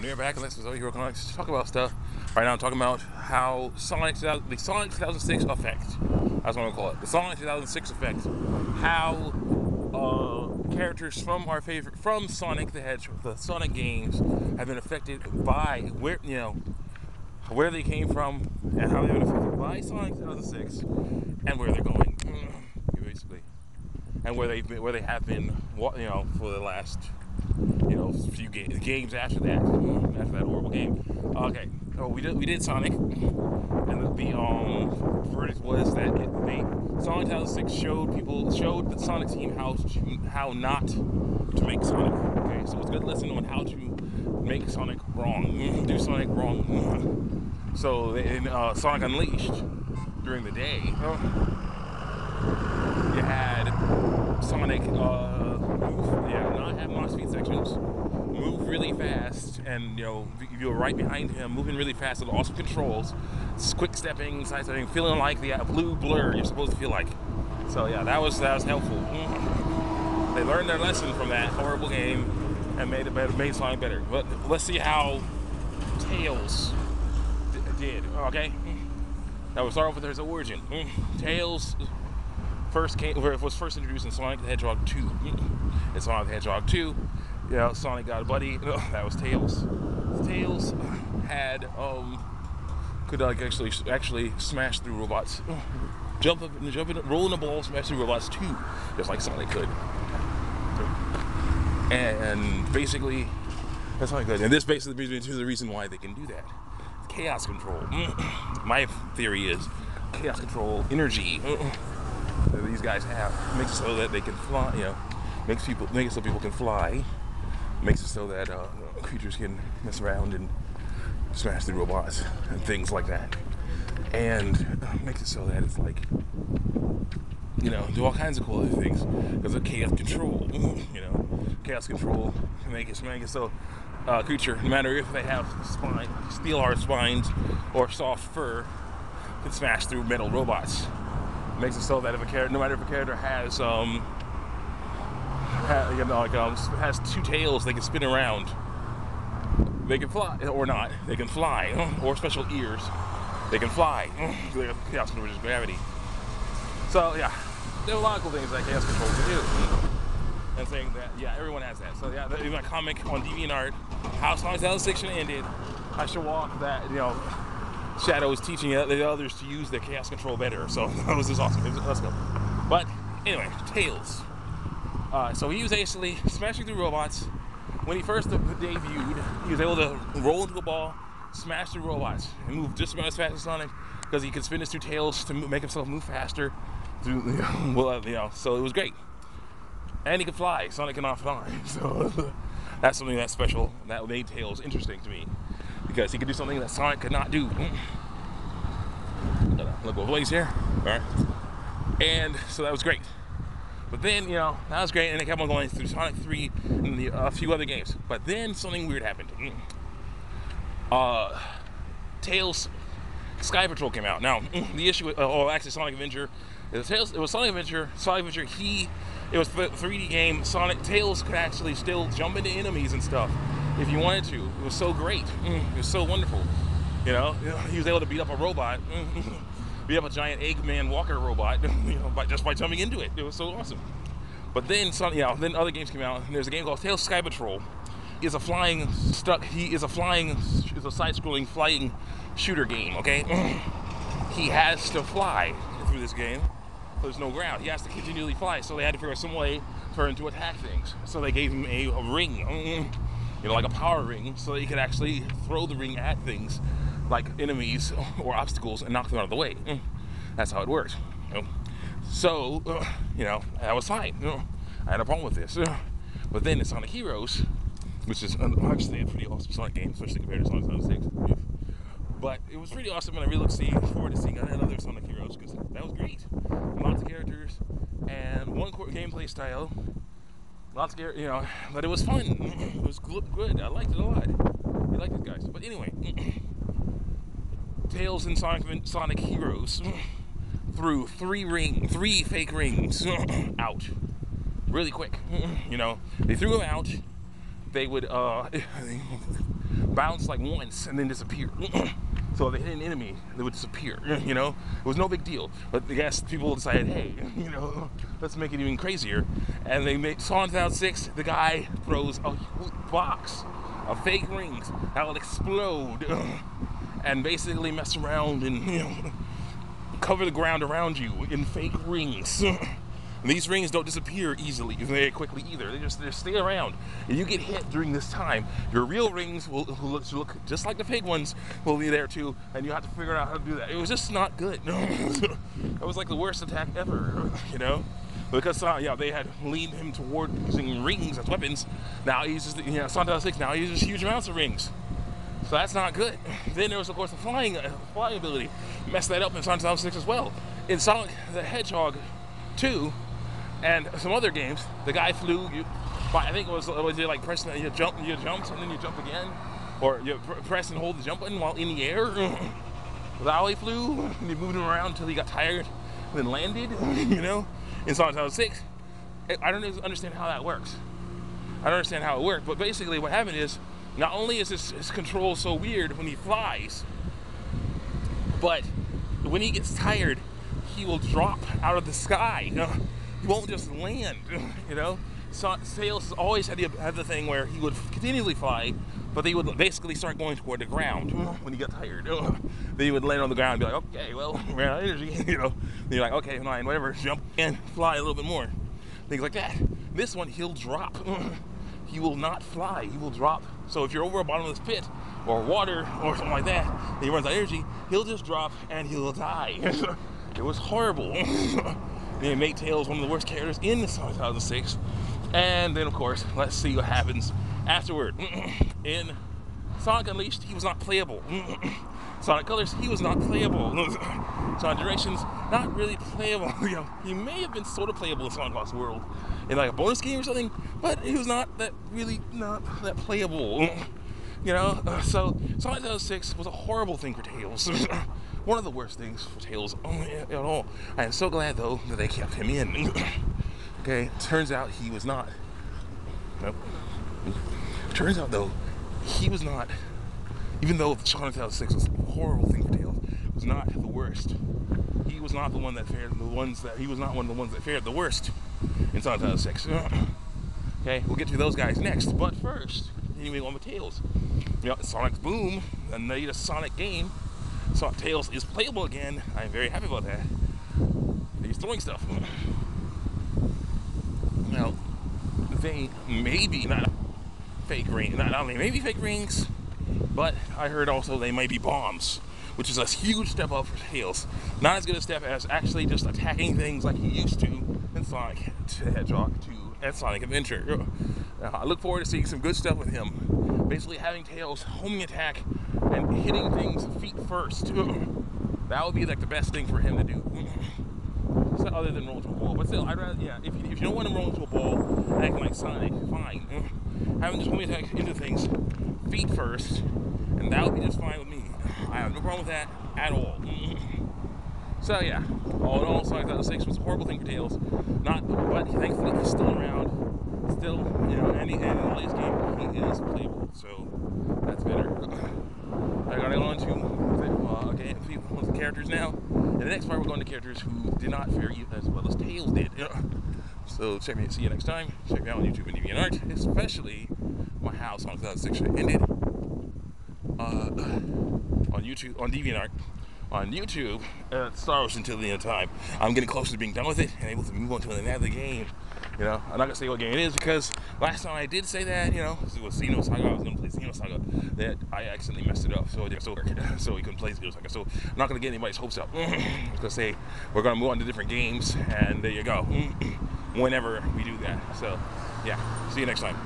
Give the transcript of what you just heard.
We're back, and let's Hero Comics to talk about stuff. Right now, I'm talking about how the Sonic 2006 effect. That's what I'm gonna call it. The Sonic 2006 effect. How characters from from Sonic the Hedgehog, the Sonic games, have been affected by where they came from and how they've been affected by Sonic 2006 and where they're going, basically, and where they have been, for the last. Few games after that horrible game. Okay, so we did Sonic, and the verdict was that Sonic 2006 showed the Sonic team how not to make Sonic. Okay, so it's a good lesson on how to make Sonic wrong, do Sonic wrong. So in Sonic Unleashed, during the day, you had Sonic not have mock speed sections, move really fast, and you're right behind him, moving really fast with awesome controls, quick stepping, side stepping, feeling like the blue blur you're supposed to feel like. So yeah, that was helpful. They learned their lesson from that horrible game and made Sonic better. But let's see how Tails did. Okay, now we'll start off with his origin. Tails was first introduced in Sonic the Hedgehog 2. In Sonic the Hedgehog 2, Sonic got a buddy. That was Tails. Tails had could actually smash through robots, jump up, roll in a ball, smash through robots too, just like Sonic could. And basically, that's Sonic could. And this basically brings me to the reason why they can do that: chaos control. My theory is chaos control energy. That these guys have makes it so that they can fly, makes it so people can fly, makes it so that creatures can mess around and smash through robots and things like that, and makes it so that it's like, do all kinds of cool other things because of chaos control. Chaos control can make it so creature, no matter if they have steel hard spines or soft fur, can smash through metal robots. Makes it so that no matter if a character has has two tails, they can spin around. They can fly or not. They can fly, or special ears. They can fly. Chaos control is gravity. So yeah, there are a lot of cool things that chaos control can do. And saying that, everyone has that. So yeah, in my comic on DeviantArt, how Sonic 2006 ended, I should walk that Shadow is teaching the others to use their chaos control better, so that was just awesome. Let's go. But anyway, Tails. So he was actually smashing through robots. When he first debuted, he was able to roll into a ball, smash through robots, and move just about as fast as Sonic because he could spin his two tails to make himself move faster. So it was great. And he could fly. Sonic cannot fly, so that's something that's special that made Tails interesting to me. Because he could do something that Sonic could not do. Look both ways here. Alright. And so that was great. But then, that was great, and they kept on going through Sonic 3 and a few other games. But then something weird happened. Tails Sky Patrol came out. Now, the issue with, actually Sonic Adventure, it was Sonic Adventure. Sonic Adventure, it was the 3D game. Tails could actually still jump into enemies and stuff if you wanted to. It was so great. It was so wonderful. He was able to beat up a robot, beat up a giant Eggman Walker robot, just by jumping into it. It was so awesome. But then, then other games came out. And there's a game called Tails Sky Patrol. It's a side-scrolling flying shooter game. Okay, he has to fly through this game. There's no ground. He has to continually fly. So they had to figure out some way for him to attack things. So they gave him a ring. Like a power ring, so that you could actually throw the ring at things like enemies or obstacles and knock them out of the way. That's how it worked. So, that was fine. I had a problem with this. But then in Sonic Heroes, which is actually a pretty awesome Sonic game, especially compared to Sonic 2006. But it was pretty awesome, and I really look forward to seeing another Sonic Heroes because that was great. Lots of characters and one core gameplay style. Lots of, but it was fun. It was good. I liked it a lot. I like these guys. But anyway, Tails and Sonic Heroes threw three fake rings out really quick. They threw them out. they would bounce like once and then disappear. So if they hit an enemy, they would disappear. You know, it was no big deal. But I guess people decided, hey, you know, let's make it even crazier. And they made Sonic 2006. The guy throws a box of fake rings that will explode and basically mess around and, you know, cover the ground around you in fake rings. These rings don't disappear easily, very quickly either. They just stay around. If you get hit during this time, your real rings will look just like the fake ones will be there too, and you have to figure out how to do that. It was just not good. It was like the worst attack ever, you know? Because they had leaned him toward using rings as weapons. Now he uses, Sonic 2006, now he uses huge amounts of rings. So that's not good. Then there was, of course, the flying ability. Messed that up in Sonic 2006 as well. In Sonic the Hedgehog 2, and some other games, the guy flew. I think it was you like press, you jumped, and then you jump again, or you press and hold the jump button while in the air. That's how he flew. And you moved him around until he got tired, and then landed. You know, in Sonic 2006, I don't understand how that works. I don't understand how it worked, but basically what happened is, not only is his control so weird when he flies, but when he gets tired, he will drop out of the sky. You know? He won't just land, you know? Tails always had the thing where he would continually fly, but they would basically start going toward the ground when he got tired. Then he would land on the ground and be like, okay, well, ran out of energy, you know? Then you're like, okay, fine, whatever, jump and fly a little bit more. Things like that. This one, he'll drop. He will not fly, he will drop. So if you're over a bottomless pit, or water, or something like that, and he runs out of energy, he'll just drop and he'll die. It was horrible. They made Tails one of the worst characters in the Sonic 2006. And then, of course, let's see what happens afterward. In Sonic Unleashed, he was not playable. Sonic Colors, he was not playable. Sonic Generations, not really playable. You know, he may have been sort of playable in Sonic Lost World in like a bonus game or something, but he was not that playable. You know, so Sonic 2006 was a horrible thing for Tails. One of the worst things for Tails at all. I am so glad, though, that they kept him in. Okay, turns out he was not. Nope. Turns out, though, he was not, even though Sonic 2006 was a horrible thing for Tails, was not the worst. He was not the one that fared he was not one of the ones that fared the worst in Sonic 2006. Okay, we'll get to those guys next, but first, anyway, on with Tails. You know, Sonic's Boom, the latest Sonic game. Sonic Tails is playable again. I'm very happy about that. He's throwing stuff. Now, they maybe not fake rings, not only maybe fake rings, but I heard also they might be bombs, which is a huge step up for Tails. Not as good a step as actually just attacking things like he used to in Sonic the Hedgehog 2 and Sonic Adventure. I look forward to seeing some good stuff with him. Basically having Tails homing attack and hitting things feet first. That would be like the best thing for him to do. So other than roll into a ball. But still, I'd rather, yeah, if you don't want to roll into a ball, acting like Sonic, fine. Having just homing attack into things feet first, and that would be just fine with me. I have no problem with that at all. So yeah, all in all, Sonic 2006 was a horrible thing for Tails. But thankfully he's still around. Still, you know, and in the latest game, he is playable, so that's better. I gotta go on to the characters now. In the next part, we're going to characters who did not fare as well as Tails did. So see you next time. Check me out on YouTube and DeviantArt, especially how Sonic 2006 ended. On YouTube, on DeviantArt. On YouTube, Star Ocean until the end of time. I'm getting closer to being done with it and able to move on to another game. You know, I'm not gonna say what game it is because last time I did say that, you know, it was Xenosaga. I was gonna play Xenosaga. That I accidentally messed it up, so it didn't work. So we couldn't play Xenosaga. So I'm not gonna get anybody's hopes up. I was gonna say we're gonna move on to different games, and there you go. Whenever we do that. So yeah, see you next time.